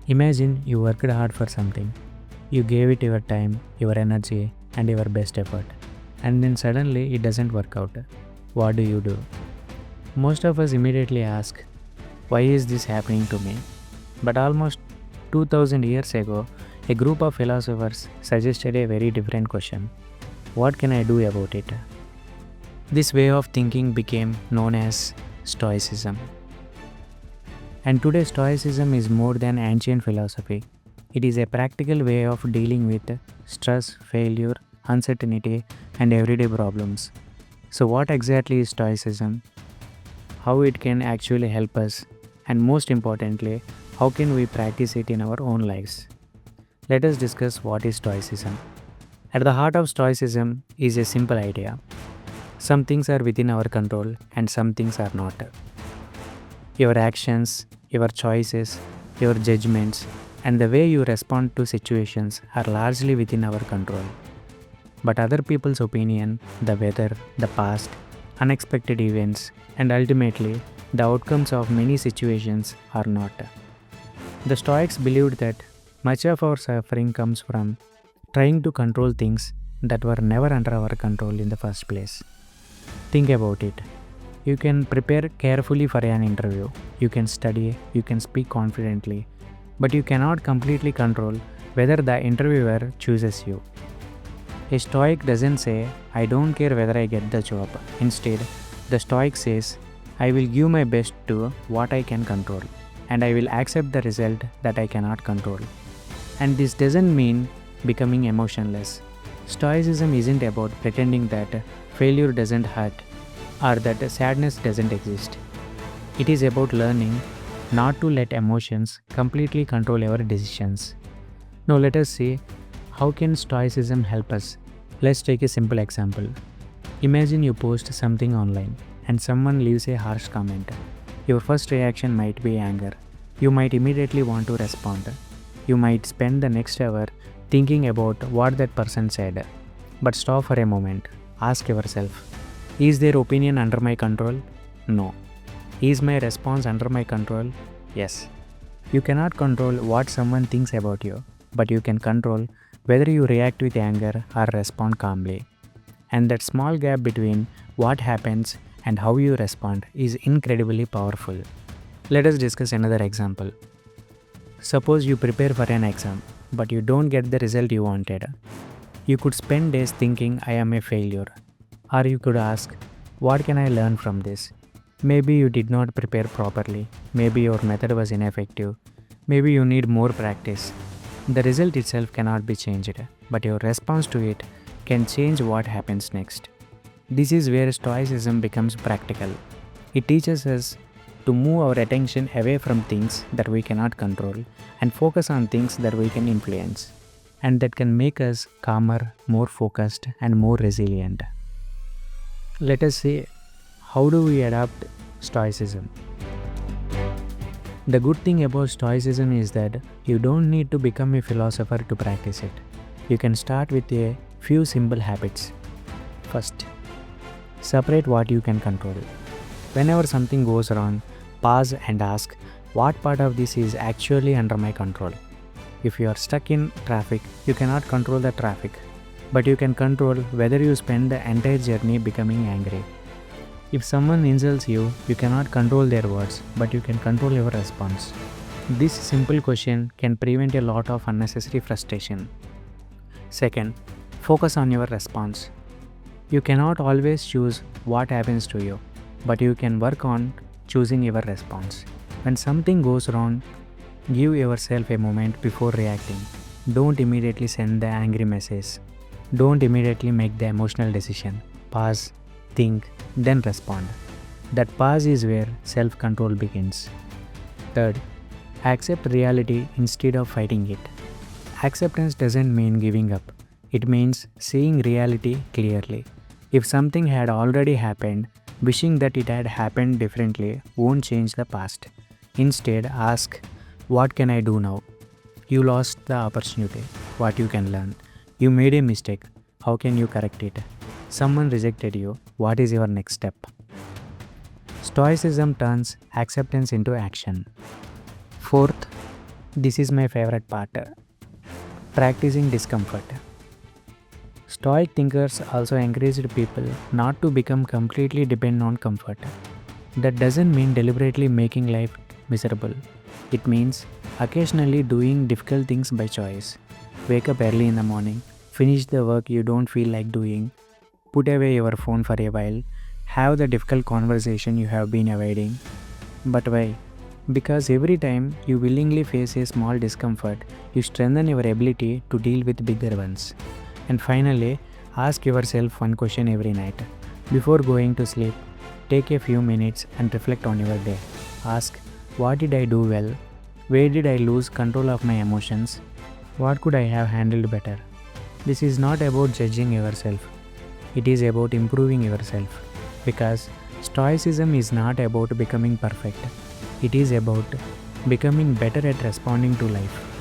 Imagine you worked hard for something. You gave it your time, your energy, and your best effort. And then suddenly it doesn't work out. What do you do? Most of us immediately ask, why is this happening to me? But almost 2000 years ago, a group of philosophers suggested a very different question. What can I do about it? This way of thinking became known as Stoicism. And today, Stoicism is more than ancient philosophy. It is a practical way of dealing with stress, failure, uncertainty, and everyday problems. So, what exactly is Stoicism? How it can actually help us? And most importantly, how can we practice it in our own lives? Let us discuss what is Stoicism. At the heart of Stoicism is a simple idea. Some things are within our control and some things are not. Your actions, your choices, your judgments, and the way you respond to situations are largely within our control. But other people's opinion, the weather, the past, unexpected events, and ultimately the outcomes of many situations are not. The Stoics believed that much of our suffering comes from trying to control things that were never under our control in the first place. Think about it. You can prepare carefully for an interview, you can study, you can speak confidently, but you cannot completely control whether the interviewer chooses you. A Stoic doesn't say, I don't care whether I get the job. Instead, the Stoic says, I will give my best to what I can control, and I will accept the result that I cannot control. And this doesn't mean becoming emotionless. Stoicism isn't about pretending that failure doesn't hurt or that sadness doesn't exist. It is about learning not to let emotions completely control our decisions. Now let us see how can Stoicism help us. Let's take a simple example. Imagine you post something online and someone leaves a harsh comment. Your first reaction might be anger. You might immediately want to respond. You might spend the next hour thinking about what that person said. But stop for a moment. Ask yourself, is their opinion under my control? No. Is my response under my control? Yes. You cannot control what someone thinks about you, but you can control whether you react with anger or respond calmly. And that small gap between what happens and how you respond is incredibly powerful. Let us discuss another example. Suppose you prepare for an exam, but you don't get the result you wanted. You could spend days thinking, I am a failure. Or you could ask, what can I learn from this? Maybe you did not prepare properly. Maybe your method was ineffective. Maybe you need more practice. The result itself cannot be changed, but your response to it can change what happens next. This is where Stoicism becomes practical. It teaches us to move our attention away from things that we cannot control and focus on things that we can influence, and that can make us calmer, more focused, and more resilient. Let us see, how do we adopt Stoicism? The good thing about Stoicism is that you don't need to become a philosopher to practice it. You can start with a few simple habits. First, separate what you can control. Whenever something goes wrong, pause and ask, what part of this is actually under my control? If you are stuck in traffic, you cannot control the traffic, but you can control whether you spend the entire journey becoming angry. If someone insults you, you cannot control their words, but you can control your response. This simple question can prevent a lot of unnecessary frustration. Second, focus on your response. You cannot always choose what happens to you, but you can work on choosing your response. When something goes wrong, give yourself a moment before reacting. Don't immediately send the angry message. Don't immediately make the emotional decision. Pause, think, then respond. That pause is where self-control begins. Third, accept reality instead of fighting it. Acceptance doesn't mean giving up. It means seeing reality clearly. If something had already happened, wishing that it had happened differently won't change the past. Instead, ask, what can I do now? You lost the opportunity. What you can learn? You made a mistake. How can you correct it? Someone rejected you. What is your next step? Stoicism turns acceptance into action. Fourth, This is my favorite part, practicing discomfort. Stoic thinkers also encouraged people not to become completely dependent on comfort. That doesn't mean deliberately making life miserable. It means occasionally doing difficult things by choice. Wake up early in the morning, finish the work you don't feel like doing, put away your phone for a while, have the difficult conversation you have been avoiding. But why? Because every time you willingly face a small discomfort, you strengthen your ability to deal with bigger ones. And finally, ask yourself one question every night. Before going to sleep, take a few minutes and reflect on your day. Ask, what did I do well? Where did I lose control of my emotions? What could I have handled better? This is not about judging yourself, it is about improving yourself. Because Stoicism is not about becoming perfect, it is about becoming better at responding to life.